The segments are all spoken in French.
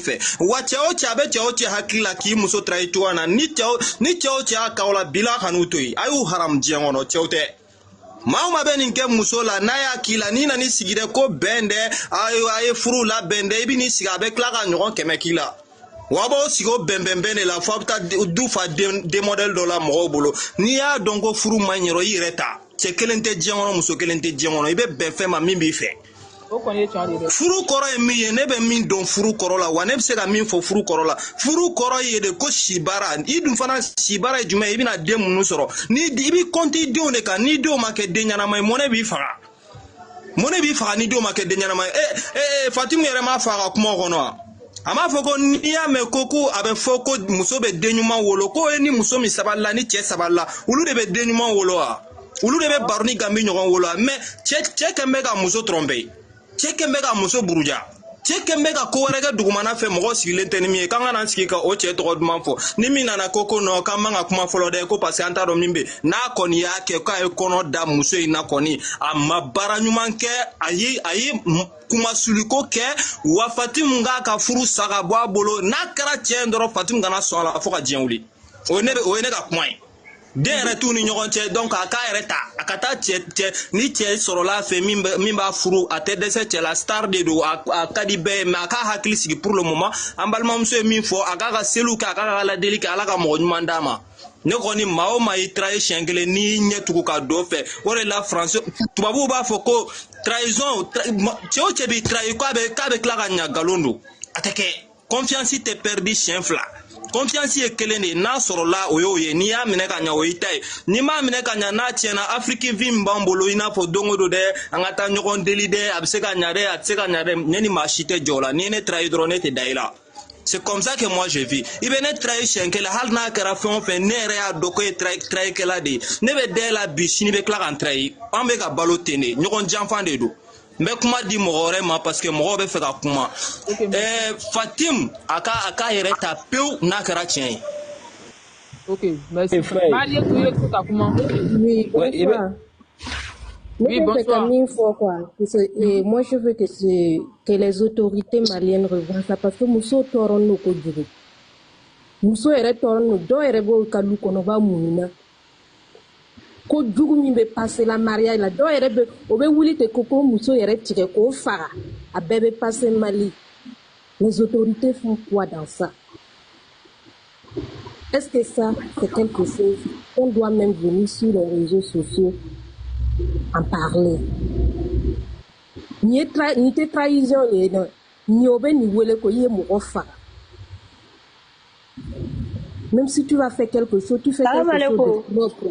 fe wa cɛw cɛ a bɛ cɛw cɛ hakili la k'i muso trahi cogoya na ni cɛw cɛ y'a kaw la bila kan'u to yen a y'u haram diɲɛ kɔnɔ cɛw tɛ maa o maa bɛ nin kɛ muso la n'a y'a k'i la n'i nan'i sigi dɛ ko bɛn dɛ a ye furu labɛn dɛ i bɛ n'i sigi a bɛ tila ka ɲɔgɔn kɛmɛ k'i la wa b'aw sigi o bɛnbɛn de la fo a bɛ taa du fa den modèle dɔ la mɔgɔw bolo n'i y'a dɔn ko furu man ɲi i yɛrɛ ta cɛ kelen tɛ diɲɛ kɔnɔ muso kelen tɛ diɲɛ kɔnɔ i bɛ bɛn fɛn ma min b'i fɛ furu kɔrɔ ye min ye ne bɛ min dɔn furu kɔrɔ la wa ne bɛ se ka min fɔ furu kɔrɔ la furu kɔrɔ ye de ko si baara i dun fana si baara ye jumɛn i bɛna den minnu sɔrɔ i bɛ kɔnti i denw de kan ni denw ma kɛ den ɲɛnama ye mɔnɛ b'i faga mɔnɛ b'i faga ni denw ma kɛ den ɲɛnama ye Fatimu yɛrɛ m'a fɔ a ka kuma kɔnɔ wa a m'a fɔ ko n'i y'a mɛn ko a bɛ fɔ ko muso bɛ den ɲuman wolo ko ni muso min sabalila ni cɛ sabalila olu de bɛ den ɲuman wolo wa olu de bɛ baro ni ganbi ɲɔgɔn wolo wa mais cɛ kɛn bɛ ka muso tromper cɛ kɛn bɛ ka muso buruja cɛ kɛn bɛ ka ko wɛrɛ kɛ dugumana fɛ mɔgɔ sigilen tɛ ni min ye k'an ka n'an sigi ka o cɛ tɔgɔ duman fɔ ni min nana ko non k'an man ka kuma fɔlɔ dɛ ko parce que an t'a dɔn min bɛ n'a kɔni y'a kɛ k'a ye kɔnɔ da muso in na kɔni a ma baara ɲuman kɛ a ye kuma suliko kɛ wa Fatimu k'a ka furu sa ka bɔ a bolo n'a kɛra cɛ in dɔrɔn Fatimu kana sɔn a la fo ka diɲɛ wuli o ye ne ka kuma ye den yɛrɛ t'u ni ɲɔgɔn cɛ donc a k'a yɛrɛ ta a ka taa ni cɛ sɔrɔla a fɛ min b'a furu a tɛ dɛsɛ cɛ la star de don a ka di bɛɛ ye mais a k'a hakili sigi pour le moment an balimamuso ye min fɔ a k'a ka seliw kɛ a k'a ka ladeli kɛ Ala ka mɔgɔ ɲuman d'a ma ne kɔni maa o maa i trahi siɲɛ kelen n'i ɲɛ tugu ka don fɛ o de la français tubabuw b'a fɔ ko trahison cɛ o cɛ b'i trahi k'a bɛ tila ka ɲa nkalon don a tɛ kɛ confiance tɛ perdu siɲɛ fila confiance ye kelen de n'a sɔrɔla o y'o ye n'i y'a minɛ ka ɲa o y'i ta ye n'i m'a minɛ ka ɲa n'a tiɲɛna Afrique vie min b'an bolo i n'a fɔ don o don dɛ an ka taa ɲɔgɔn deli dɛ a bɛ se ka ɲa dɛ a tɛ se ka ɲa dɛ ne ni maa si tɛ jɔ o la n'i ye ne trahi dɔrɔn ne tɛ da i la c'est comme ça que moi je vis i bɛ ne trahi siɲɛ kelen hali n'a kɛra fɛn o fɛn ne yɛrɛ y'a dɔn ko ye trahikɛla de ye ne bɛ da i la bi sini bɛ tila ka n trahi an bɛ ka balo ten de ɲɔgɔn janfan de don n bɛ kuma di mɔgɔ wɛrɛ ma parce que mɔgɔw bɛ fɛ ka kuma Fatimu a k'a yɛrɛ ta pewu n'a kɛra tiɲɛ ye. Ok, merci. Marie, tu es tout à comment? Oui, bonsoir. Oui, bonsoir. Moi, je veux que les autorités maliennes revoient ça parce que Mousso Toron no Kodjuru. Mousso ere Toron no do ere bo kalu konoba munina. Kodjuru mi be passer la mariage la do ere be obe wuli te koko Mousso ere tire ko fara. A bébé passer Mali. Les autorités font quoi dans ça? Est-ce que ça, c'est quelque chose qu'on doit même venir sur les réseaux sociaux en parler? Ni te trahison, ni obe ni wele ko yé moufara. Même si tu vas faire quelque chose, tu fais quelque chose de propre.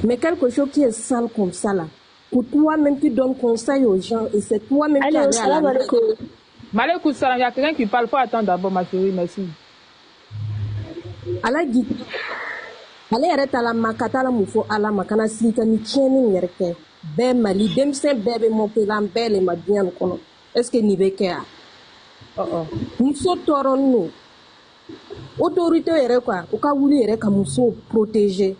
Mais quelque chose qui est sale comme ça là, pour toi-même tu donnes conseil aux gens et c'est toi-même qui as à la Malaikou salam, il y a quelqu'un qui parle, faut attendre d'abord ma chérie, merci. Ala dit, ale yɛrɛ ta la makata la mufo ala makana sika ni tiɲɛni yɛrɛ kɛ bɛɛ Mali denmisɛn bɛɛ bɛ mɔkɛ la bɛɛ le ma diɲɛ nin kɔnɔ est-ce que nin bɛ kɛ a muso tɔɔrɔlen don autorité yɛrɛ quoi u ka wuli yɛrɛ ka muso protéger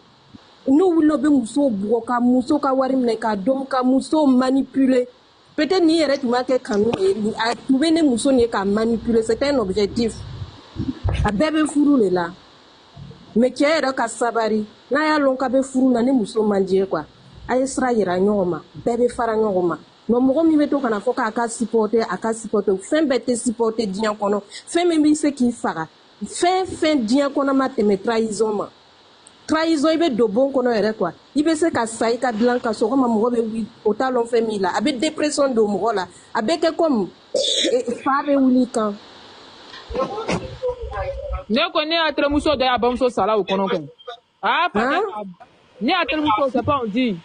n'u wuli bɛ muso bugɔ ka muso ka wari minɛ ka dɔn ka muso manipuler peut-être ni yɛrɛ tun b'a kɛ kanu ye a tun bɛ ne muso nin ye ka manipuler c'est un objectif a bɛɛ bɛ furu le la. Mais cɛ yɛrɛ ka sabari n'a y'a lɔn k'a bɛ furu la ni muso man di ye quoi a ye sira yira ɲɔgɔn ma bɛɛ bɛ fara ɲɔgɔn ma mais mɔgɔ min bɛ to kana fɔ k'a ka supporter a ka supporter fɛn bɛɛ tɛ supporter diɲɛ kɔnɔ fɛn min b'i se k'i faga fɛn diɲɛ kɔnɔ ma tɛmɛ trahison ma trahison i bɛ don bon kɔnɔ yɛrɛ quoi i bɛ se ka sa i ka dilan ka sɔgɔma mɔgɔ bɛ wuli o t'a lɔn fɛn min la a bɛ dépression don mɔgɔ la a bɛ kɛ comme fa bɛ wuli kan. Ne connais un tremuso de la bombe sala ou konon. Ah, ni un tremuso c'est pas on dit.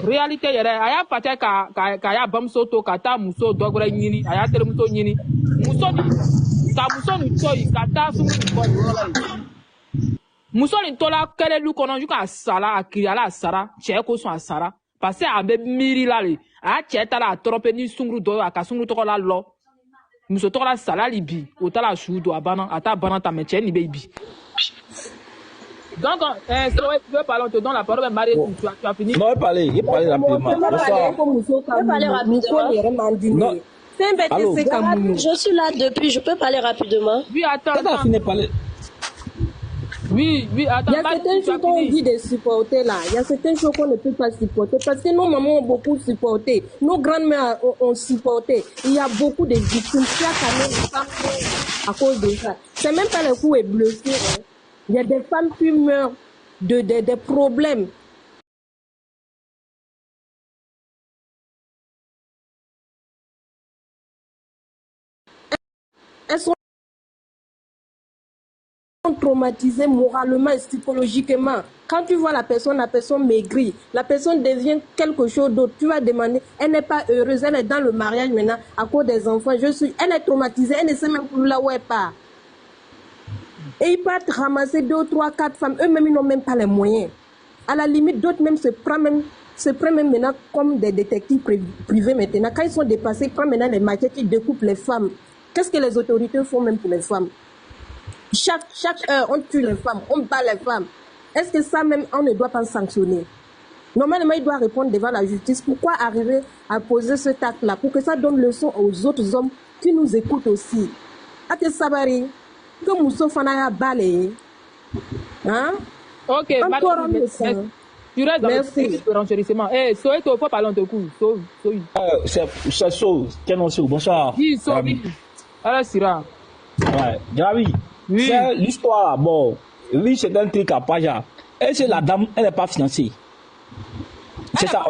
Réalité yere aya pate ka ya bombe soto ka ta muso dogre nyini aya tremuso nyini. Muso ni toyi ka ta sungu ko wala. Muso ni tola kele lu konon ju ka sala akiri ala sara che ko so asara parce a be miri la le a che ta la trope ni sungu do aka sungu to la lo. Muso to la sala libi o ta la shudo abana ata bana ta meche ni baby. Donc tu veux parler, on te donne la parole, Marie, tu as fini. Non, il parlait rapidement. Bonsoir. C'est un Allô? BTC Kamounou. Je suis là depuis, je peux parler rapidement. Oui, attends. Quand on a fini de parler. Oui, attends. Il y a certaines choses qu'on dit de supporter là. Il y a certaines choses qu'on ne peut pas supporter parce que nos mamans ont beaucoup supporté. Nos grandes-mères ont supporté. Il y a beaucoup de victimes. Chaque année, les femmes meurent à cause de ça. C'est même pas le coup est blessé. Hein. Il y a des femmes qui meurent de problèmes. Elles sont traumatisées moralement et psychologiquement. Quand tu vois la personne maigrit, la personne devient quelque chose d'autre. Tu vas demander, elle n'est pas heureuse, elle est dans le mariage maintenant à cause des enfants. Elle est traumatisée, elle ne sait même plus là où elle part. Et ils partent ramasser 2, 3, 4 femmes. Eux-mêmes, ils n'ont même pas les moyens. À la limite, d'autres même se prennent même maintenant comme des détectives privés maintenant. Quand ils sont dépassés, ils prennent maintenant les machettes, ils découpent les femmes. Qu'est-ce que les autorités font même pour les femmes? Chaque heure, on tue les femmes, on bat les femmes. Est-ce que ça même, on ne doit pas sanctionner? Normalement, il doit répondre devant la justice. Pourquoi arriver à poser cet acte-là? Pour que ça donne leçon aux autres hommes qui nous écoutent aussi. Ate Sabari, que Mousso Fanaya balé. Hein? Ok, Encore madame, tu restes dans le renchérissement. Eh, Soy, tu peux parler en te coup. Soy. C'est So, Kenosou, bonsoir. Oui, Soy. Alors, Sira. Ouais, Gabi. Oui. C'est l'histoire, bon. Oui, c'est un truc à Paja. Et c'est la dame, elle n'est pas financée. C'est ça,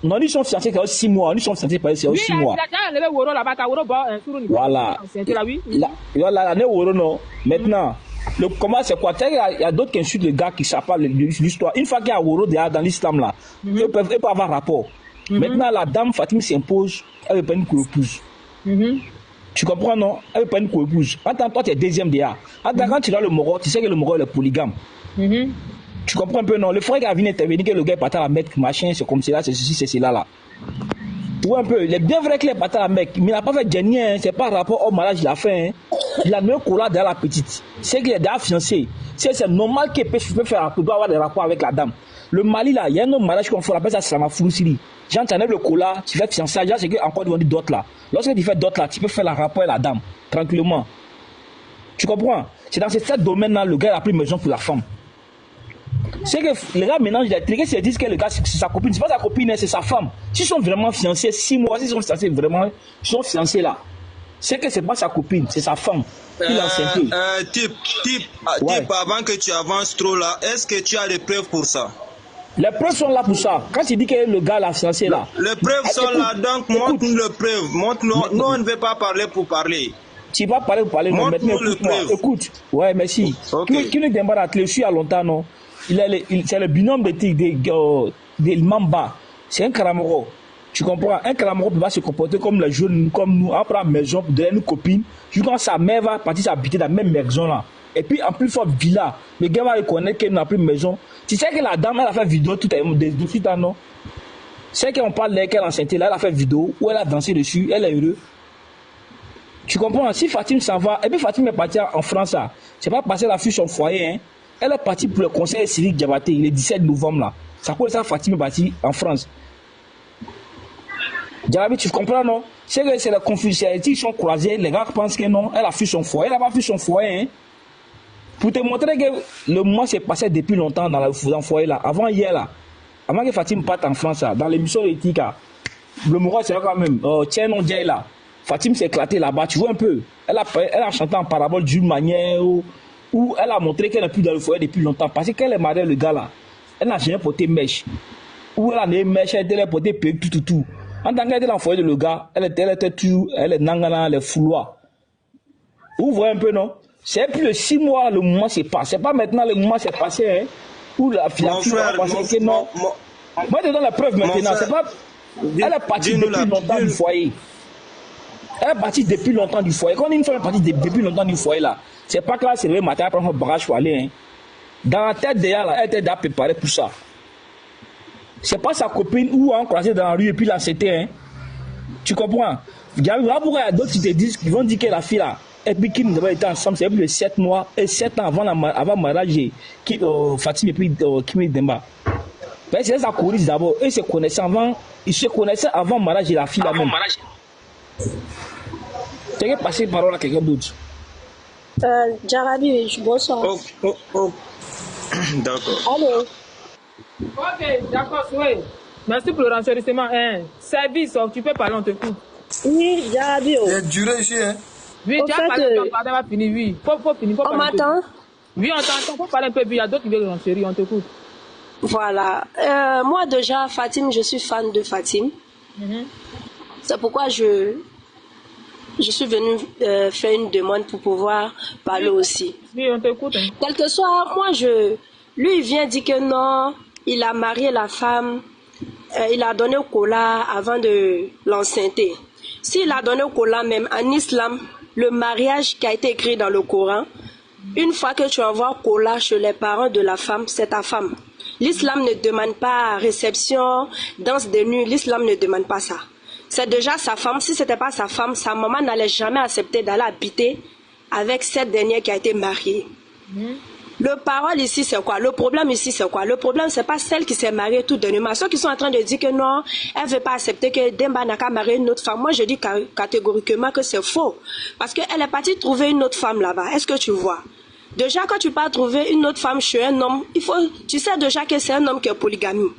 non, ils sont fiancés quand 6 mois. Ils sont fiancés pendant 6 mois. Voilà. L'année Woro, non. Maintenant, le comment c'est quoi? Il y a d'autres qui insultent les gars qui savent pas l'histoire. Une fois qu'il y a Woro dans l'islam là, ils peuvent avoir rapport. Maintenant, la dame Fatim s'impose, elle veut pas une épouse. Tu comprends, non? Elle veut pas une épouse. Attends, toi, tu es deuxième déjà. Attends, quand tu as le Moro, tu sais que le Moro est polygame. Tu comprends un peu, non? Le frère qui a venu intervenir, que le gars est parti à la Mecque, machin, c'est comme cela, c'est ceci, c'est cela là. Tu vois un peu, il est bien vrai qu'il est parti à la Mecque, mais il n'a pas fait Jenny, hein, c'est pas rapport au mariage, il a fait, hein. Il a même collé derrière la petite. C'est qu'il est déjà fiancé. C'est normal qu'il peut faire, peut avoir des rapports avec la dame. Le Mali là, il y a un autre mariage qu'on fait, on appelle ça Samafousiri. Genre, tu enlèves le collat, tu fais fiancé, genre, c'est encore devant d'autres là. Lorsque tu fais d'autres là, tu peux faire le rapport avec la dame, tranquillement. Tu comprends? C'est dans ce domaine là, le gars a pris maison pour la femme. C'est que les gars maintenant, ils disent que le gars c'est sa copine, c'est pas sa copine, c'est sa femme. S'ils sont vraiment fiancés, 6 mois, s'ils sont fiancés vraiment, ils sont fiancés là. C'est que c'est pas sa copine, c'est sa femme. Type, avant que tu avances trop là, est-ce que tu as des preuves pour ça? Les preuves sont là pour ça. Quand tu dis que le gars l'a fiancé là. Les preuves sont là, donc montre-nous les preuves. Montre-nous, nous on ne veut pas parler pour parler. Tu vas parler pour parler, non, maintenant écoute. Ouais, merci. Qui ne démarre à je suis à longtemps, non? C'est le binôme de Mamba. C'est un Karamoro. Tu comprends? Un Karamoro peut pas se comporter comme les jeunes, comme nous. On prend la maison pour donner une copine. Jusqu'à sa mère va partir s'habiter dans la même maison là. Et puis en plus fort villa. Le gars va reconnaître qu'elle n'a plus de maison. Tu sais que la dame, elle a fait vidéo tout de suite, non? C'est qu'on parle d'elle, qu'elle est enceinte là, elle a fait vidéo où elle a dansé dessus, elle est heureuse. Tu comprends? Si Fatim s'en va, et puis Fatim est partie en France là. C'est pas parce qu'elle a fui son foyer, hein. Elle est partie pour le conseil civique Diabaté, le 17 novembre là. Ça cause ça, Fatim est partie en France. Diabaté, tu comprends, non? C'est que c'est la confusion, ils sont croisés, les gars pensent que non, elle a fui son foyer, elle n'a pas fui son foyer, hein. Pour te montrer que le mois s'est passé depuis longtemps dans le foyer là, avant hier là, avant que Fatim parte en France là, dans l'émission de Tika, le mois c'est quand même, tiens non Diaye là, Fatim s'est éclaté là-bas, tu vois un peu, elle a chanté en parabole d'une manière où elle a montré qu'elle n'est plus dans le foyer depuis longtemps, parce qu'elle est mariée le gars là, elle n'a jamais porté mèche, ou elle a des mèches, elle a porté tout. En tant qu'elle était dans le foyer de le gars, elle était tout, elle est nangana, elle est fouloir. Vous voyez un peu non? C'est plus de 6 mois le moment s'est passé. C'est pas maintenant le moment s'est passé, hein, où la fiancée a passé. Non. Moi, je donne la preuve maintenant. C'est pas. Elle est partie depuis longtemps du foyer. Elle est partie depuis longtemps du foyer. Quand une femme est partie depuis longtemps du foyer là, c'est pas que là, c'est le matin, elle prend son barrage pour aller. Hein. Dans la tête derrière, là, elle était déjà préparée pour ça. C'est pas sa copine ou on croisé dans la rue et puis là, c'était. Hein. Tu comprends? Là, pourquoi il y a d'autres qui te disent, qui vont dire que la fille là. Et puis qui nous avaient été ensemble, c'est plus de 7 mois et 7 ans avant le mariage, Fatim et puis Kimi Demba. C'est sa courise d'abord. Ils se connaissaient avant le mariage de la fille là même. Tu as passé parole à quelqu'un d'autre. Jarabi, bonsoir. Oh. D'accord. Allô? Ok, d'accord, oui. Merci pour le renseignement. Service, tu peux parler, on te coupe. Oui, Jarabi. Il a duré ici, hein? Oui, tu as parlé, on va finir, oui. Faut finir, On m'entend? Oui, on t'entend, faut parler un peu, puis il y a d'autres qui veulent renseigner, on te coupe. Voilà. Moi, déjà, Fatim, je suis fan de Fatim. C'est pourquoi je suis venue faire une demande pour pouvoir parler aussi. Oui, on t'écoute. Hein. Quel que soit, moi, lui, il vient dire que non, il a marié la femme, il a donné au Kola avant de l'enceinte. S'il a donné au Kola même, en islam, le mariage qui a été écrit dans le Coran, une fois que tu envoies Kola chez les parents de la femme, c'est ta femme. L'islam ne demande pas réception, danse de nuit, l'islam ne demande pas ça. C'est déjà sa femme. Si ce n'était pas sa femme, sa maman n'allait jamais accepter d'aller habiter avec cette dernière qui a été mariée. Le parole ici, c'est quoi? Le problème ici, c'est quoi? Le problème, c'est pas celle qui s'est mariée tout dernièrement. Ceux qui sont en train de dire que non, elle ne veut pas accepter que Demba n'a qu'à marier une autre femme. Moi, je dis catégoriquement que c'est faux. Parce qu'elle est partie trouver une autre femme là-bas. Est-ce que tu vois? Déjà, quand tu pars trouver une autre femme chez un homme, tu sais déjà que c'est un homme qui est polygamie.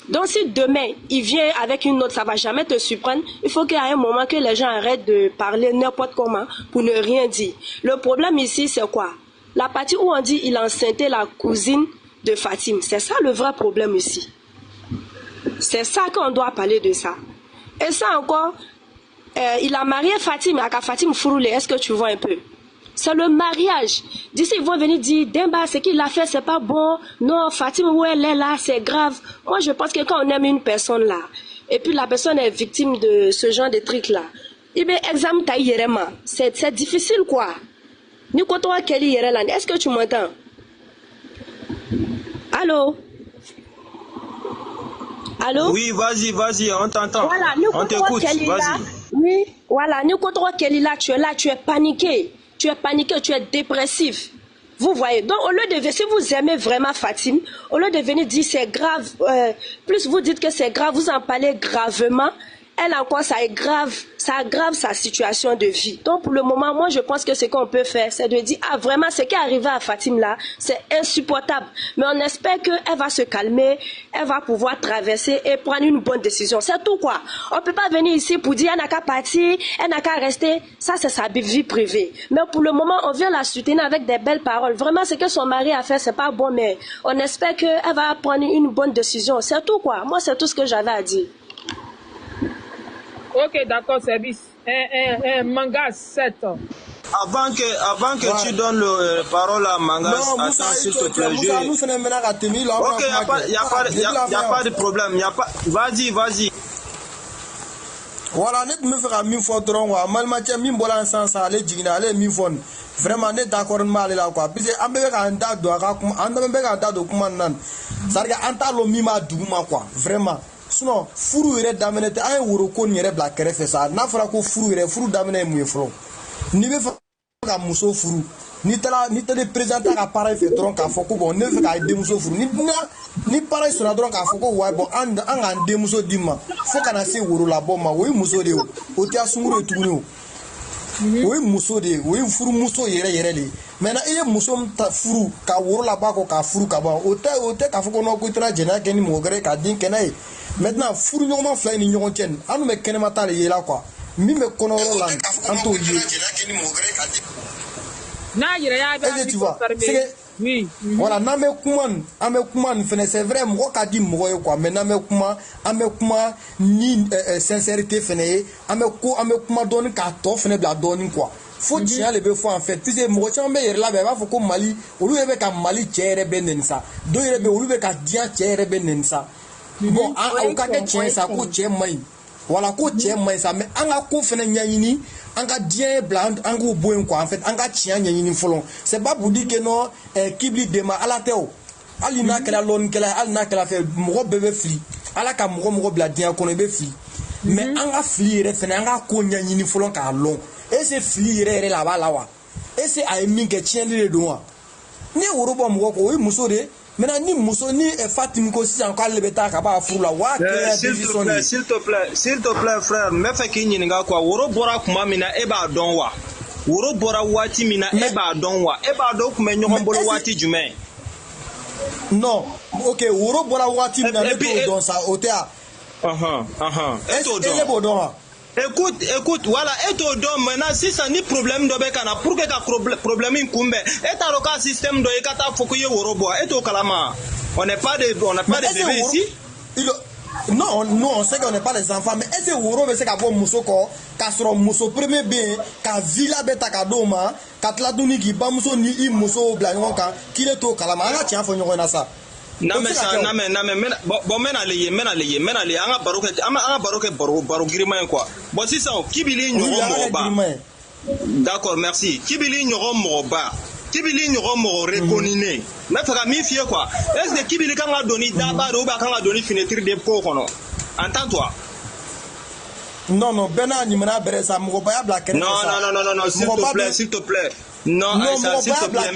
Donc si demain, il vient avec une autre, ça ne va jamais te surprendre. Il faut qu'à un moment que les gens arrêtent de parler n'importe comment pour ne rien dire. Le problème ici, c'est quoi? La partie où on dit il a enceinté la cousine de Fatim. C'est ça le vrai problème ici. C'est ça qu'on doit parler de ça. Et ça encore, il a marié Fatim avec Fatim Fouroulé. Est-ce que tu vois un peu? C'est le mariage. D'ici, ils vont venir dire, Demba, ce qu'il a fait, c'est pas bon. Non, Fatima, où elle est là, c'est grave. Moi, je pense que quand on aime une personne là, et puis la personne est victime de ce genre de trucs là, eh bien, examen ta yérema. C'est difficile, quoi. Nikotoa Kelly Yéreland, est-ce que tu m'entends? Allô? Allô? Oui, vas-y, on t'entend. Voilà, on t'écoute, vas-y. Oui, voilà, Nikotoa Kelly là, tu es paniqué. Tu es paniqué, tu es dépressif. Vous voyez. Donc, au lieu de, si vous aimez vraiment Fatim, au lieu de venir dire c'est grave, plus vous dites que c'est grave, vous en parlez gravement, elle encore, ça aggrave sa situation de vie. Donc, pour le moment, moi, je pense que ce qu'on peut faire, c'est de dire, ah, vraiment, ce qui est arrivé à Fatim là, c'est insupportable. Mais on espère qu'elle va se calmer, elle va pouvoir traverser et prendre une bonne décision. C'est tout, quoi. On ne peut pas venir ici pour dire, elle n'a qu'à partir, elle n'a qu'à rester. Ça, c'est sa vie privée. Mais pour le moment, on vient la soutenir avec des belles paroles. Vraiment, ce que son mari a fait, c'est pas bon, mais on espère qu'elle va prendre une bonne décision. C'est tout, quoi. Moi, c'est tout ce que j'avais à dire. Ok, d'accord, service. Mangas 7. Avant que tu donnes la parole à Mangas, attends, s'il te plaît. Ok, il n'y a pas de problème. Vas-y. Voilà, net me fera min fo dron wa malmatia min bola ensemble ale jigina ale min fon vraiment net d'accord mal la quoi parce que ambe ka anda do ka kuma anda be ka anda do kuma nan sarga anta lo mi ma duguma quoi vraiment sinon furu yɛrɛ daminɛ tɛ an ye woro ko nin yɛrɛ bila kɛrɛfɛ sa n'a fɔra ko furu yɛrɛ furu daminɛ ye mun ye fɔlɔ ni bɛ fɛ ka muso furu ni tɛ président ka pareil fɛ dɔrɔn k'a fɔ ko bon ne bɛ fɛ ka denmuso furu ni pareil sɔnna dɔrɔn k'a fɔ ko wa bon an k'an denmuso di ma fo kana se woro labɔ ma o ye muso de ye o tɛ sunkuru ye tuguni o ye muso de ye o ye furumuso yɛrɛ de ye maintenant i ye muso ta furu ka woro labɔ a kɔ k'a furu ka ban o tɛ k'a fɔ ko non ko i tɛna jɛnɛya kɛ ni mɔgɔ wɛrɛ ka den kɛ n'a ye maintenant furu ɲɔgɔnma fila ni ɲɔgɔn cɛ an dun bɛ kɛnɛma ta de ye la quoi min bɛ kɔnɔyɔrɔ la an t'o ye. N'a yɛrɛ y'a bɛ tu vois oui. Voilà, n'an bɛ kuma nin fɛnɛ c'est vrai mɔgɔ ka di mɔgɔ ye quoi mais n'an bɛ kuma ni sincérité fɛnɛ ye an bɛ kuma dɔɔni k'a tɔ fɛnɛ bila dɔɔni quoi fo tiɲɛ de bɛ fɔ en fait puisque mɔgɔ caman bɛ yɛrɛ labɛn i b'a fɔ ko Mali olu yɛrɛ bɛ ka Mali cɛ yɛrɛ bɛ nɛni sa dɔw yɛrɛ bɛ olu bɛ ka diɲɛ cɛ yɛrɛ bɛ nɛni sa bon o ka kɛ tiɲɛ sa ko cɛ man ɲi voilà ko cɛ man ɲi sa mais an ka ko fɛnɛ ɲɛɲini an ka diɲɛ bila an k'o bɔ yen quoi en fait an ka tiɲɛ ɲɛɲini fɔlɔ c'est pas pour dire que non kibili dema ala tɛ o hali n'a kɛra lɔnnikɛla ye hali n'a kɛra fɛ mɔgɔ bɛɛ bɛ fili ala ka mɔgɔ bila diɲɛ kɔnɔ i bɛ fili mais an ka fili yɛrɛ fɛnɛ an ka ko ɲɛɲini fɔlɔ k'a lɔn est-ce que fili yɛrɛ la a b'a la wa est-ce que a ye min kɛ tiɲɛli de don wa n'i ye woro bɔ mɔgɔ kɔ o ye muso de ye maintenant ni muso ni Fatim ko si encore le beta ka ba furu la wa s'il te plaît frère me fait ki nyinga quoi woro bora kuma mina e ba don wa woro bora wati mina e ba don wa e ba do kuma nyogon bolo wati jume non OK woro bora wati mina le to don ça otea et to don écoute voilà et to don maintenant si ça ni problème do be kana pour que ka problème inkumbe et ta loka système do e kata fokuye woro boa et to kalama on n'est pas des bébés ici. Non, nous on sait qu'on n'est pas des enfants, mais est-ce que Woro veut se qu'à muso ko, qu'à sera muso premier bien, qu'à villa beta kadoma, qu'à tladuni qui ba muso ni i muso blanco ka, qui le to kalama, anga tiens faut nyona ça. Non mais ça, non mais bon men aller, anga baroke baro girima quoi. Bon si ça, qui bili nyoro ba. D'accord, merci. Qui bili nyoro ba. Kibili nyoro mo reconine na fera mi fie quoi est-ce que kibili kanga doni daba do ba kanga doni fenêtre de ko kono entends-toi non bena ni mena bere sa mo ba ya black non s'il te plaît non ça s'il te plaît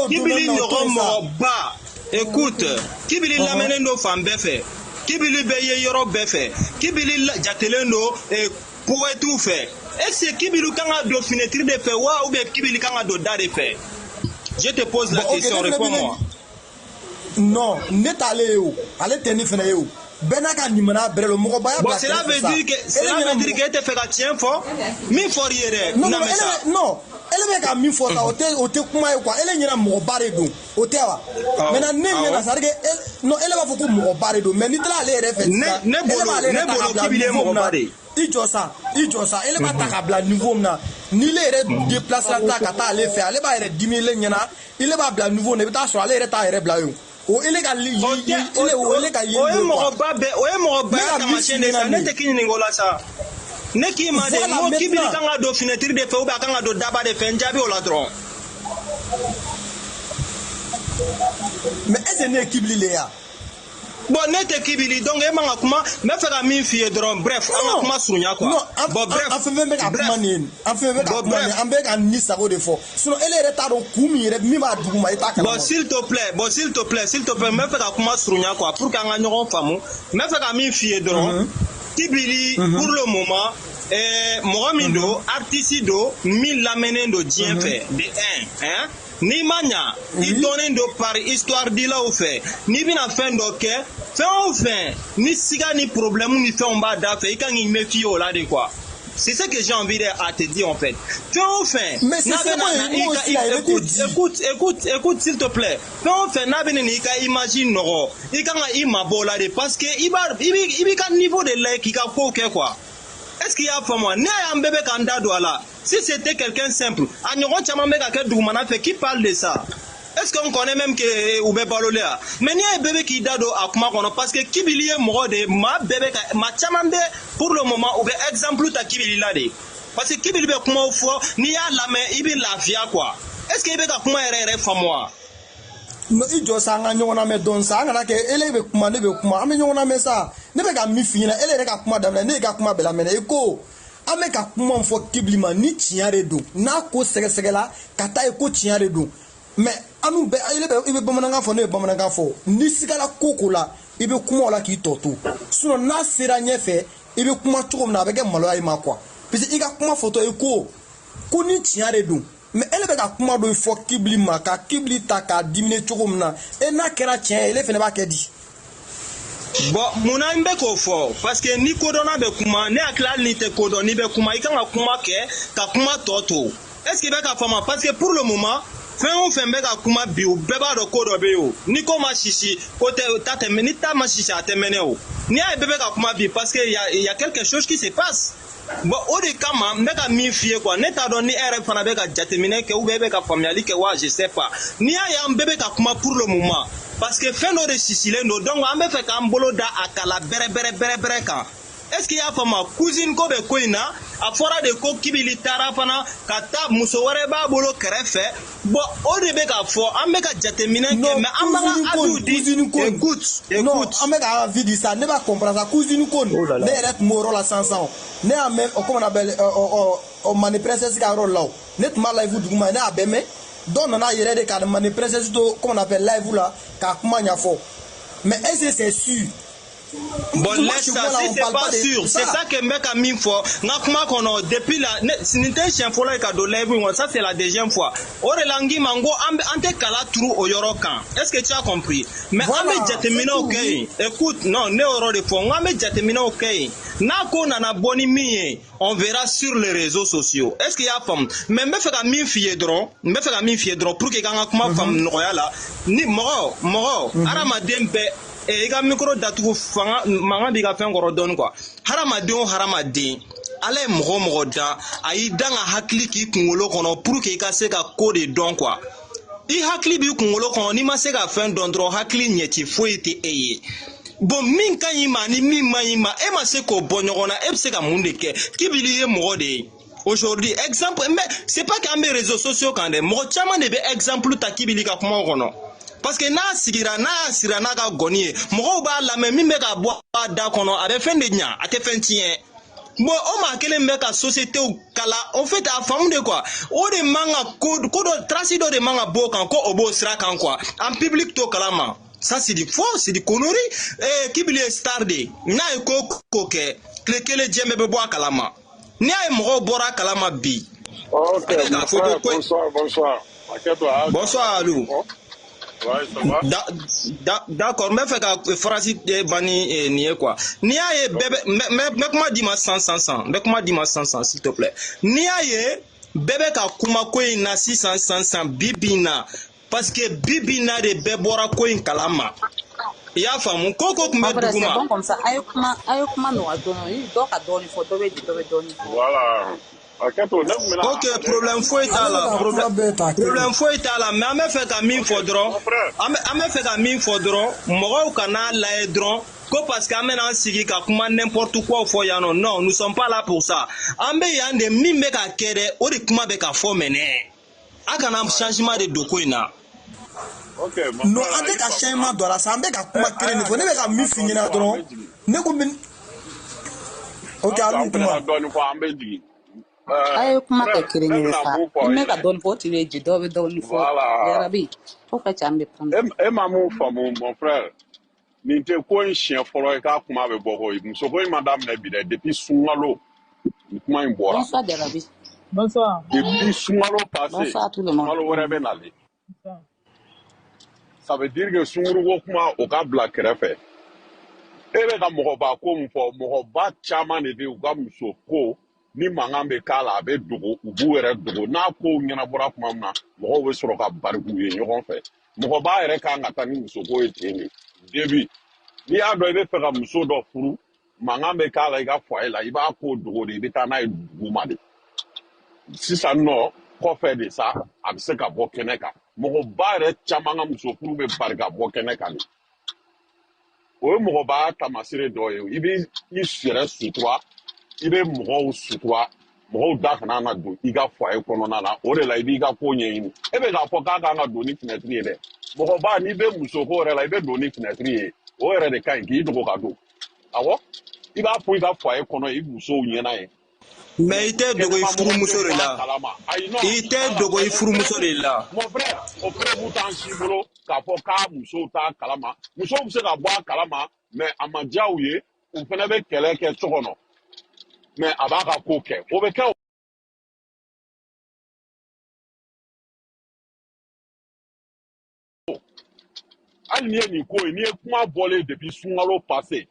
kibili nyoro mo ba écoute kibili lamene no fam befe kibili beye yoro befe kibili jatelendo et pour tout faire. Est-ce que Kibili kanga do fenêtre de fait ou bien Kibili kanga do da de fait? Je te pose la question, réponds-moi. Non, n'est allé où? Allez tenir fenêtre où? Benaka ni mana brelo mo ba ya. Bon, cela veut dire que te fait tien fort. Mi for yere. Non, ele be ka mi for ta ote kuma quoi. Ele nyina mo bare do. Ote wa. Maintenant ne na sarge non ele va foko mo bare do. Mais ni tla ale refe. Ne bolo Kibili mo bare. Ijosa ele ba takabla nouveau na ni le re déplacer ta kata ale faire ale ba re 10 000 nyana ile ba bla nouveau ne ta so ale re ta re bla yo o ile ka li ile ka yi o mo ba ta machine ça ne te kini ngola ça ne ki ma de mo Kibili kanga do fenêtre de fe ou ba kanga do daba de fe njabi o la dron mais est-ce ne Kibili le ya bon nete Kibili donc e manga kuma me fera mi fie dron bref anga kuma sunya quoi bon bref en fait même ka kuma ni en fait même ka kuma ni en be ka ni sago de fo sinon ele re ta do kumi re mi ma duguma ita kala bon s'il te plaît me fera kuma sunya quoi pour ka nga nyogon famu me fera mi fie dron Kibili pour le moment Mohamedo artiste do mi lamenen do dien fait de 1 hein ni manya il donne do par histoire de la ou fait ni bina fin do ke fin ni siga ni problème ni fait on ba da fait quand il me fie là de quoi c'est ce que j'ai envie de te dire en fait fin mais c'est écoute s'il te plaît fin na bene ni ka imagine no il quand il ma bola de parce que il ka niveau de l'air qui ka quoi est-ce qu'il y a pour moi né un bébé candidat là si c'était quelqu'un simple a nyogon chama meka ke dugumana fait qui parle de ça est-ce qu'on connaît même que oube balolea mais ni un bébé qui dado akuma kono parce que Kibili est mort de ma bébé ma chamambe pour le moment oube exemple ta Kibili là de parce que Kibili be kuma fo ni ya la mais ibi lafia quoi est-ce que ibe ka kuma ere fa moi no ijo sanga nyona me don sanga na ke ele be kuma ne be kuma ame nyona me sa ne be ka mi fina ele re ka kuma damna ne ka kuma bela mena eko ame ka kuma mfo Kibili ma ni tiare do na ko sege la kata eko tiare do mais anu be ele be ibe bamananga fo ne bamananga fo ni sigala koko la ibe kuma la ki toto suno na sera nyefe ibe kuma tuko na be ke malo ay ma kwa pisi iga kuma photo eko ko ni tiare do mais elle be ka kuma do fo Kibili ma ka Kibili ta ka dimine chokom na e na kera tien ele fene ba ke di bon muna mbe ko fo parce que ni kodona be kuma ne akla ni te kodoni be kuma ikanga kuma ke ka kuma toto est-ce que be ka fama parce que pour le moment fin be ka kuma bi o be ba do kodo be o ni ko ma shishi ko te ta te meni ta ma shishi atemene o ni ay bebe ka kuma bi parce que il y a quelque chose qui se passe. Bon, au de kama meka mi fie quoi ne ta don ni ere fana be ka jatemine ke ou bebe ka familiali ke wa je sais pas ni ya mbebe ka kuma pour le moment parce que fin no de sicile no donc ambe fe ka mbolo da akala bere kan est-ce qu'il y a fama cousine ko be koina a fora de ko Kibili tara fana kata muso ware ba bolo kerefe bon o de be ka fo ambe ka jatemine ke mais amanga adu di écoute non ambe ka envie de ça ne va comprendre ça cousine ko ne eret moro la 500 ne a même comment on appelle on mani princesse ka ro law net ma live duguma ne abeme dɔw nana yɛrɛ de ka mani précise to comme on appelle live la k'a kuma ɲɛfɔ mais est-ce que c'est sûr? Bon, laisse ça, si c'est pas sûr, c'est ça que Mbeka Minfo, depuis la, n'était chien fola ka do live, ça c'est la deuxième fois. Orelangi mango, ante kala trou au yorokan. Est-ce que tu as compris? Mais on met jatemina ok. Écoute, non, ne euro de fond, on met jatemina ok. Nako nana boni miye, on verra sur les réseaux sociaux. Est-ce qu'il y a femme? Mais me fait min fiedron, pour que quand kuma femme noyala, ni moro, arama dembe. Et il micro datugu fanga manga bi ka fɛn kɔrɔ dɔɔni quoi haramaden ala ye mɔgɔ da a y'i dan ka hakili k'i kunkolo kɔnɔ pour que i ka se ka ko de dɔn quoi i hakili b'i kunkolo kɔnɔ n'i ma se ka fɛn dɔn dɔrɔn hakili ɲɛti foyi tɛ e ye bon min ka ɲi ma ni min ma ɲi ma e ma se k'o bɔ ɲɔgɔn na e bɛ se ka mun de kɛ k'i b'i ye mɔgɔ de ye aujourd'hui exemple mais c'est pas qu'an bɛ réseaux sociaux kan dɛ mɔgɔ caman de bɛ exemple ta k'i b'i ka kumaw kɔnɔ. Parce que n'a sira n'a ka goni ye mɔgɔw b'a lamɛn min bɛ ka bɔ a da kɔnɔ a bɛ fɛn de ɲa a tɛ fɛn tiɲɛ bon o maa kelen bɛ ka sociétéw kala en fait a faamu de quoi o de man ka ko dɔ trace dɔ de man ka bɔ o kan ko o b'o sira kan quoi en public to kalama ça c'est du faux c'est du connerie Kibili ye star de n'a ye ko kɛ tile kelen diɲɛ bɛɛ bɛ bɔ a kalama n'i y'a ye mɔgɔw bɔra a kalama bi. Ok, bonsoir Alou. D'accord, mais fait que phrase bani nié quoi. Ni aye bébé, mais comment dis moi 100, mais comment dis moi 100 s'il te plaît. Ni aye bébé ka kuma ko ina 600 bibina parce que bibina de bebora ko in kalama. Ya famu koko kuma duguma. C'est bon comme ça. Ayo kuma no adono, do ka doni fo do be doni. Voilà. Ok, problème fouet à la problème fouet à la mais on fait comme il faudra on fait comme il faudra moi au canal là dron parce qu'on est en sigi comme n'importe quoi faut y non nous sommes pas là pour ça on be y ande mi me ka kere o de kuma be ka fo mene aka na changement de dokoina. Ok, non on be ka changement do la ça on be ka kuma kere ne be ka mi fini na dron ne ko min ok alu kuma Ayo kuma ka kirinye fa. Ime ka don po tire ji do be don fo. Yarabi. O ka chambe prendre. E mamu famu mon frère. Ni te ko nchien foro e ka kuma be bobo yi. So ko madame na bi de depuis sungalo. Ni kuma mbora. Bonsoir Yarabi. Bonsoir. Depuis sungalo passé. Bonsoir tout le monde. Sungalo wore be nale. Ça veut dire que sunguru ko kuma o ka bla krefe. Ebe ka mogo ba ko mfo mogo ba chama ne de o ka muso ko ni mangan be kala be dogo u bu yɛrɛ dogo n'a ko ɲɛna bɔra kuma min na mɔgɔw bɛ sɔrɔ ka bariku ye ɲɔgɔn fɛ mɔgɔ b'a yɛrɛ kan ka taa ni musoko ye ten de debi n'i y'a dɔn i bɛ fɛ ka muso dɔ furu mangan bɛ kala i ka foyer la i b'a ko dogo de i bɛ taa n'a ye dugu ma de sisan nɔ kɔfɛ de sa a bɛ se ka bɔ kɛnɛ kan mɔgɔ ba yɛrɛ caman ka muso furu bɛ bari ka bɔ kɛnɛ kan de o ye mɔgɔ ba tamasire dɔ ye i bɛ i yɛrɛ sutura i bɛ mɔgɔw sutura mɔgɔw da kana na don i ka foyer kɔnɔna na o de la i b'i ka ko ɲɛɲini e bɛ k'a fɔ k'a kan ka don ni fenêtre ye dɛ mɔgɔ ba n'i bɛ musoko yɛrɛ la i bɛ don ni fenêtre ye o yɛrɛ de ka ɲi k'i dogo ka don awɔ i b'a fɔ i ka foyer kɔnɔ i musow ɲɛna ye. Mais i tɛ dogo i furumuso de la i tɛ dogo i furumuso de la. mon frère o preuve t'an si bolo k'a fɔ k'a musow t'a kalama musow bɛ se ka bɔ a kalama mais a ma diya u ye u fana bɛ kɛlɛ kɛ so kɔnɔ. Mais a b'a ka ko kɛ o bɛ kɛ hali n'i ye nin ko ye n'i ye kuma bɔlen depuis sunkalo passé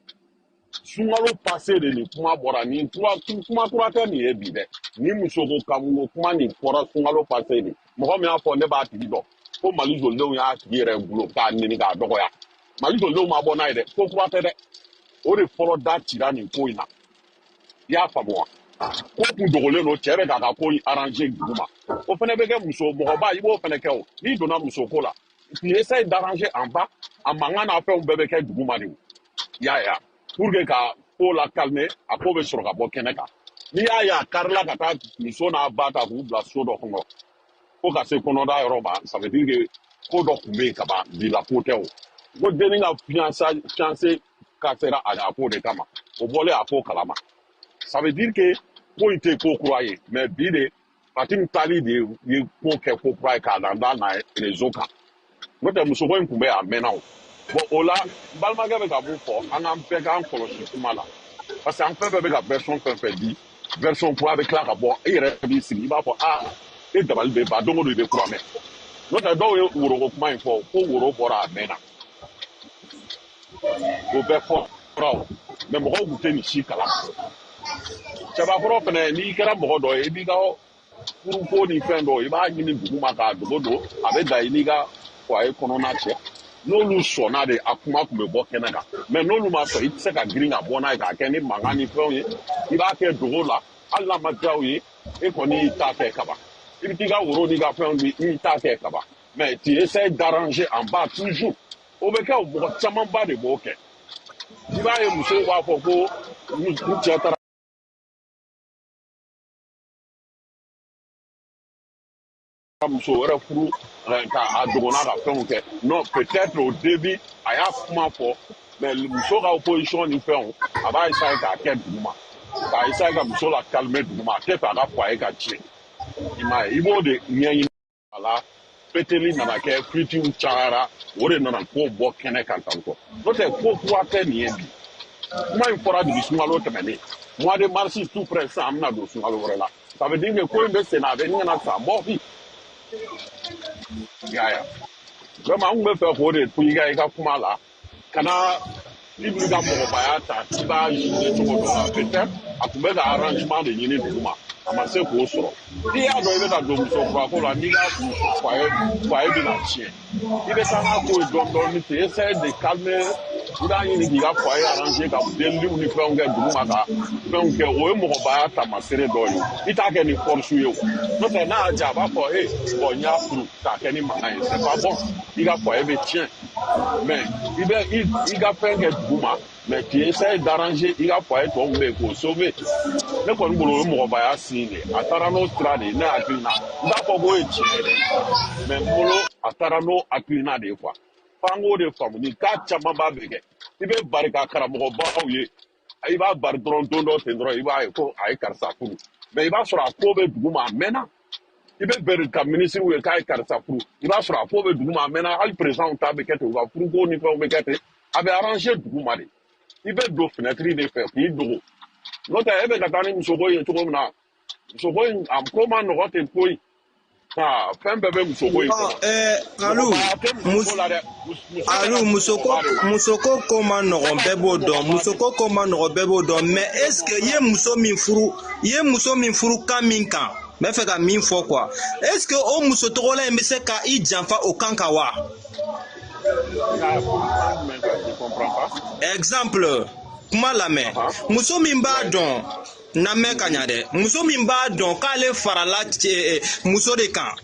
de nin kuma bɔra nin kuma kura tɛ nin ye bi dɛ ni musoko kanko kuma nin fɔra sunkalo passé de mɔgɔ min y'a fɔ ne b'a tigi dɔn ko Mali jolidenw y'a tigi yɛrɛ gulo k'a neni k'a dɔgɔya Mali jolidenw ma bɔ n'a ye dɛ ko kura tɛ dɛ o de fɔlɔ da cira nin ko in na i y'a faamu wa ko kun dogolen don cɛ bɛ k'a ka ko arranger dugu ma o fana bɛ kɛ mɔgɔba i b'o fana kɛ o n'i donna musoko la tu essaies d'arranger en bas a mankan n'a fɛnw bɛɛ bɛ kɛ dugu ma de o i y'a ye wa pour que ka ko la calmer a ko bɛ sɔrɔ ka bɔ kɛnɛ kan n'i y'a ye a karila ka taa muso n'a ba ta k'u bila so dɔ kɔnɔ fo ka se kɔnɔda yɔrɔ ma ça veut dire que ko dɔ tun bɛ yen ka ban bi la ko tɛ o ko denni ka fiancé ka sera a ko de kama o bɔlen a ko kalama ça veut dire que ko in tɛ ko kura ye mais bi de Fatim tali de ye ko kɛ ko kura ye k'a da na réseau kan n'o tɛ muso ko in tun bɛ a mɛnna o bon o la n balimakɛ bɛ ka mun fɔ an k'an bɛɛ k'an kɔlɔsi kuma la parce que an fɛn fɛn bɛ ka version fɛn fɛn di version kura bɛ tila ka bɔ e yɛrɛ b'i sigi i b'a fɔ e dabali bɛ ban don o don i bɛ kura mɛn n'o tɛ dɔw ye woroko kuma in fɔ ko woro bɔra a mɛnna o bɛɛ fɔra o mais mɔgɔw tun tɛ nin si kalan cɛbakɔrɔ fɛnɛ n'i kɛra mɔgɔ dɔ ye i b'i ka furuko ni fɛn dɔw i b'a ɲini dugu ma k'a dogo don a bɛ da i n'i ka foyer kɔnɔna cɛ n'olu sɔnna de a kuma tun bɛ bɔ kɛnɛ kan mais n'olu ma sɔn i tɛ se ka girin ka bɔ n'a ye k'a kɛ ni mankan ni fɛnw ye i b'a kɛ dogo la hali n'a ma diya u ye e kɔni y'i ta kɛ kaban i bɛ t'i ka woro n'i ka fɛnw di i y'i ta kɛ kaban mais tu essaies d'arranger en bas toujours o bɛ kɛ mɔgɔ camanba de b'o kɛ i b'a ye musow b'a fɔ ko n cɛ taara muso wɛrɛ furu k'a dogonna ka fɛnw kɛ non peut-être au début a y'a kuma fɔ mais muso ka opposition ni fɛnw a b'a essayer k'a kɛ duguma k'a essayer ka muso la calmer duguma a tɛ fɛ a ka foyer ka tiɲɛ i m'a ye i b'o de ɲɛɲini a la peteli nana kɛ fitiw cayara o de nana ko bɔ kɛnɛ kan tan tɔ n'o tɛ ko kura tɛ nin ye bi kuma in fɔra depi sunkalo tɛmɛnen mois de mars tout près sisan an bɛna don sunkalo wɛrɛ la ça veut dire que ko in bɛ sen na a bɛ ɲɛna san bɔ fi yaya vraiment an tun bɛ fɛ k'o de to i ka kuma la kana i b'i ka mɔgɔbaya ta i b'a ɲini cogo dɔ la peut-être a tun bɛ ka arrangement de ɲini dugu ma a ma se k'o sɔrɔ n'i y'a dɔn i bɛ ka don muso kurako la n'i ka foyer bɛna tiɲɛ i bɛ taa n'a ko ye dɔɔni dɔɔni ten essayer de calmer i b'a ɲini k'i ka foyer arranger ka deliliw ni fɛnw kɛ dugu ma ka fɛnw kɛ o ye mɔgɔbaya taamasere dɔ ye i t'a kɛ ni force ye o n'o tɛ n'a y'a diya a b'a fɔ bon n y'a furu k'a kɛ ni mankan ye c'est pas bon i ka foyer bɛ tiɲɛ mais i bɛ i ka fɛn kɛ dugu ma mais tu essaies d'arranger i ka foyer tɔ min bɛ yen k'o sauver ne kɔni bolo o ye mɔgɔbaya sin de a taara n'o sira de ye ne hakili la n t'a fɔ k'o ye tiɲɛ ye dɛ mais n bolo a taara n'o hakilina de ye quoi f'an k'o de faamu nin cas camanba bɛ kɛ i bɛ bari ka karamɔgɔbaw ye i b'a bari dɔrɔn don dɔ ten dɔrɔn i b'a ye ko a ye karisa furu mais i b'a sɔrɔ a ko bɛ dugu ma a mɛnna i bɛ bɛn ka minisiriw ye k'a ye karisa furu i b'a sɔrɔ a ko bɛ dugu ma a mɛnna hali présidentw ta bɛ kɛ ten u ka furuko ni fɛnw bɛ kɛ ten a bɛ arranger dugu ma de i bɛ don fenêtre de fɛ k'i dogo n'o tɛ e bɛ ka taa ni musoko ye cogo min na musoko in a ko ma nɔgɔ ten koyi fɛn bɛɛ bɛ musoko in kɔnɔ alu musoko ko ma nɔgɔn bɛɛ b'o dɔn musoko ko ma nɔgɔn bɛɛ b'o dɔn mais est ce que i ye muso min furu kan min kan n bɛ fɛ ka min fɔ quoi est ce que o muso tɔgɔla in bɛ se ka i janfa o kan kan wa exemple kuma lamɛn muso min b'a dɔn na mɛn ka ɲa dɛ muso min b'a dɔn k'ale farala muso de kan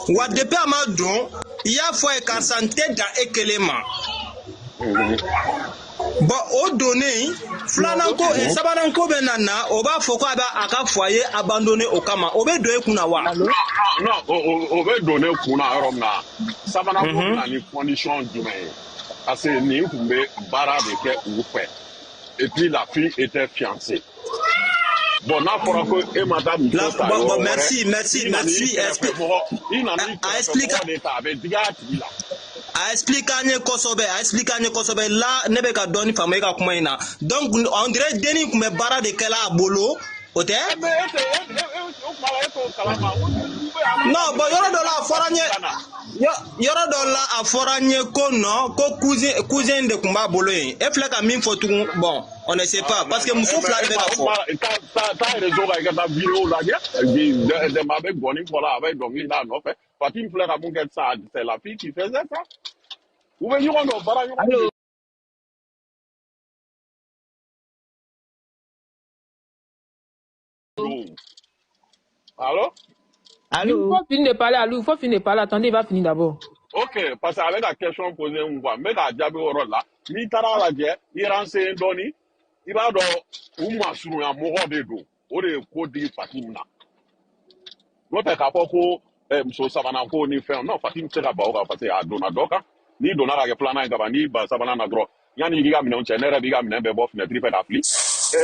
wa depuis a ma dɔn i y'a fɔ a ye karisa n tɛ dan e kelen ma bon o donnen filanan ko sabanan ko bɛ na o b'a fɔ ko a bɛ a ka foyer abandonné o kama o bɛ don e kunna wa non o bɛ don ne kunna yɔrɔ min na sabanan ko bɛ na ni condition jumɛn ye parce que nin tun bɛ baara de kɛ u fɛ et puis la fille était fiancée. Bon, n'a fɔra ko e ma taa muso ta yɔrɔ wɛrɛ merci a explique an ye kosɛbɛ la ne bɛ ka dɔɔni faamu e ka kuma in na donc on dirait dennin tun bɛ baara de kɛla a bolo o tɛ non bon yɔrɔ dɔ la a fɔra n ye ko non ko cousin de tun b'a bolo yen e filɛ ka min fɔ tugun bon on ne sait pas parce que muso fila de bɛ ka fɔ taa réseau kan i ka taa vidéo lajɛ dɛmɛ a bɛ gɔni fɔ la a bɛ dɔnkili da a nɔfɛ Fatim filɛ ka mun kɛ sisan c'est la fille qui faisait ça u bɛ ɲɔgɔn dɔn baara ɲɔgɔn Allô? Il faut finir de parler à lui, il faut finir de parler. Attendez, il va finir d'abord. Ok, parce qu'avec la question posée, on voit, mais la diable au rôle là, ni tara la guerre, il renseigne doni, il va dans ou ma sur un mort de dos, ou de codi Fatim na. L'autre capoko, so savana ko ni fait, non, Fatim c'est la baoga, parce que a donadoka, ni donara ke plana gabani, ba savana na gro. Yani giga mine on chenera biga mine be bof ne tripe da fli.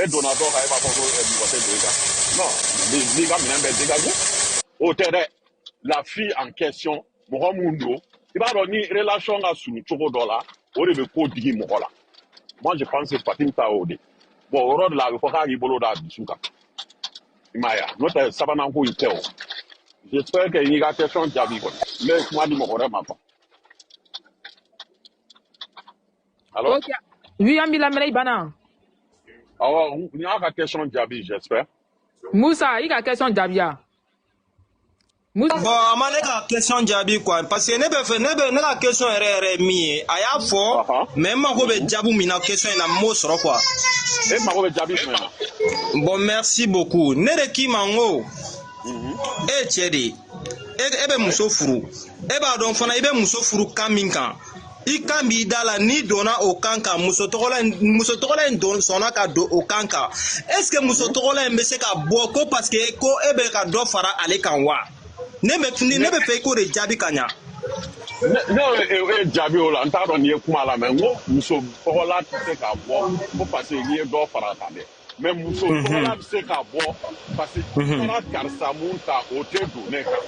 Donadoka e ba ko e bi wote doga. Non, biga mine be diga go. au terrain, la fille en question, Mohamundo, il va donner une relation à son $, au lieu de codigi Mohola. Moi, je pense que c'est Fatim Taoudi. Bon, au rôle de la Rufoka Ribolo da Bisuka. Maya, notre Sabananko Iteo. J'espère qu'il y a une question de Jabi. Mais moi, je ne me pas. Alors? Ok. Oui, Amila Bana. Alors, il y a une question de Jabi, j'espère. Moussa, il y a une question de Jabia. Bon, ama ne ka question jaabi quoi parce que ne ka question yɛrɛ min ye a y'a fɔ mais n mago bɛ jaabi min na question in na n m'o sɔrɔ quoi. E mago bɛ jaabi jumɛn na? Bon, merci beaucoup. Ne de k'i ma n ko e ye cɛ de ye e bɛ muso furu e b'a dɔn fana i bɛ muso furu kan min kan i kan b'i da la n'i donna o kan kan muso tɔgɔla in sɔnna ka don o kan kan est ce que muso tɔgɔla in bɛ se ka bɔ ko parce que ko e bɛ ka dɔ fara ale kan wa? Ne bɛ fɛ i k'o de jaabi ka ɲa. Ne ye jaabi o la n t'a dɔn n'i ye kuma la mɛ n ko muso tɔgɔla tɛ se ka bɔ ko parce que n'i ye dɔ fara kan dɛ mɛ muso tɔgɔla bɛ se ka bɔ parce que i taara karisa mun ta o tɛ don ne kan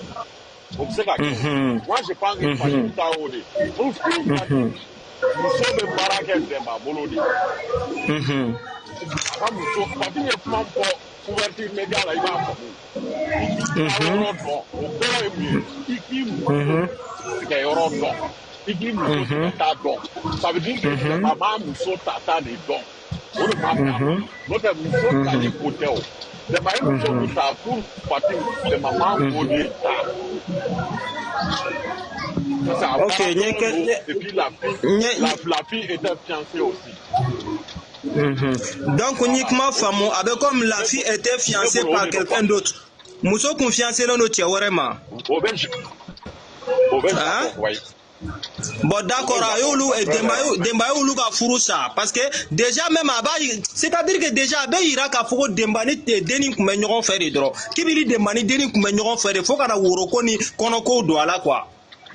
o bɛ se ka kɛ moi je pense que Fatim ta o de muso bɛ baara kɛ dɛmɛ bolo de a ka muso Fatim ye kuma fɔ couverture média la i b'a faamu. Yɔrɔ dɔn o kɔrɔ ye mun ye i k'i muso tigɛ yɔrɔ dɔn i k'i muso tigɛ ta dɔn ça veut dire que a b'a muso ta de dɔn o de b'a faamu n'o tɛ muso tali ko tɛ o dɛmɛ ye muso min ta pour Fatim dɛmɛ m'a ko de ta. Ok, et puis la fille était fiancée aussi. Donc uniquement femme avec comme la fille était fiancée par quelqu'un d'autre. Muso confiance dans notre vraiment. Bon d'accord, Dembayou ka furu ça parce que déjà même c'est-à-dire que déjà ira ka foko Dembani deni kun bɛ ɲɔgɔn fɛ de dɔrɔn kibiri Dembani deni kun bɛ ɲɔgɔn fɛ de fo kana woro ko ni kɔnɔko don a la quoi.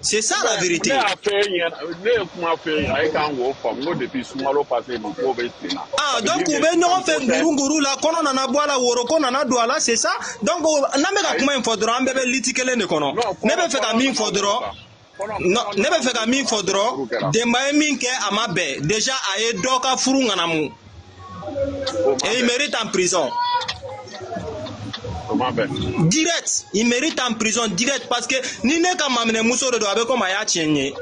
C'est ça la vérité. Ah, donc vous venez on fait nguru la kono nana boala woroko nana douala c'est ça. Donc na me ka kuma info dron bebe litikele ne kono. Ne be fe ka min fo dron. Non, ne be fe ka min fo dron. Demba min ke amabe déjà aye doka furu nganamu. Et il mérite en prison. Direct, il mérite en prison direct parce que ni ne ka mamene muso de do abe ko maya tienye.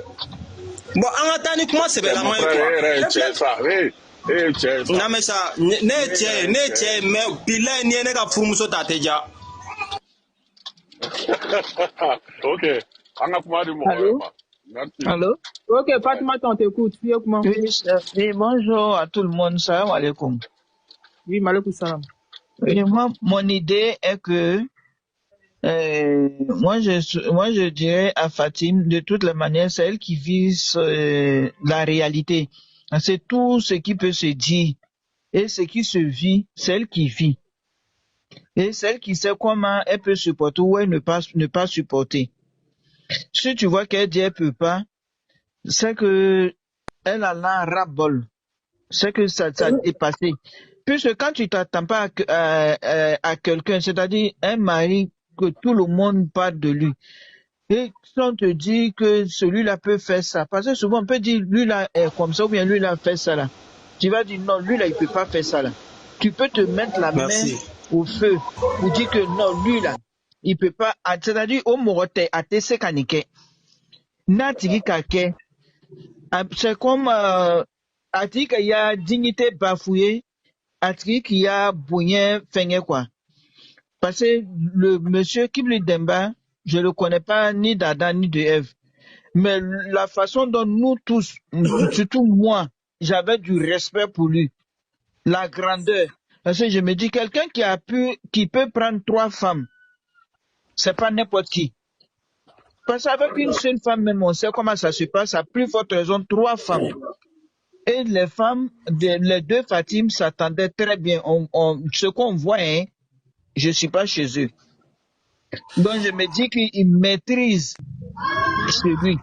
Bon, en attendant comment c'est la main quoi. Non mais ça ne tche mais bilan ni ne ka furu muso ta teja. OK. Allô? OK, Fatima, on t'écoute. Oui, bonjour à tout le monde. Salam alaikum. Oui, malaikum salam. Et moi, mon idée est que moi je dirais à Fatim, de toutes les manières, c'est elle qui vise la réalité. C'est tout ce qui peut se dire et ce qui se vit, c'est elle qui vit. Et celle qui sait comment elle peut supporter ou elle ne pas supporter. Si tu vois qu'elle dit elle peut pas, c'est que elle a là un ras-bol. C'est que ça a dépassé. Puisque quand tu t'attends pas à quelqu'un, c'est-à-dire un mari que tout le monde parle de lui, et si on te dit que celui-là peut faire ça, parce que souvent on peut dire lui-là est comme ça ou bien lui-là fait ça là. Tu vas dire non, lui-là il peut pas faire ça là. Tu peux te mettre la main au feu pour dire que non, lui-là, il peut pas, c'est-à-dire au morote à te sekanike. Natiki kake. C'est comme à dire qu'il y a dignité bafouée. Atri qui a bouillé fengé quoi. Parce que le monsieur Kibli Demba, je le connais pas ni d'Adam ni de Ève. Mais la façon dont nous tous, surtout moi, j'avais du respect pour lui. La grandeur. Parce que je me dis, quelqu'un qui peut prendre 3 femmes, c'est pas n'importe qui. Parce qu'avec une seule femme même, on sait comment ça se passe, à plus forte raison, 3 femmes. Et les femmes, les 2 Fatim s'attendaient très bien. Ce qu'on voit, hein, je suis pas chez eux. Donc je me dis qu'ils maîtrisent celui.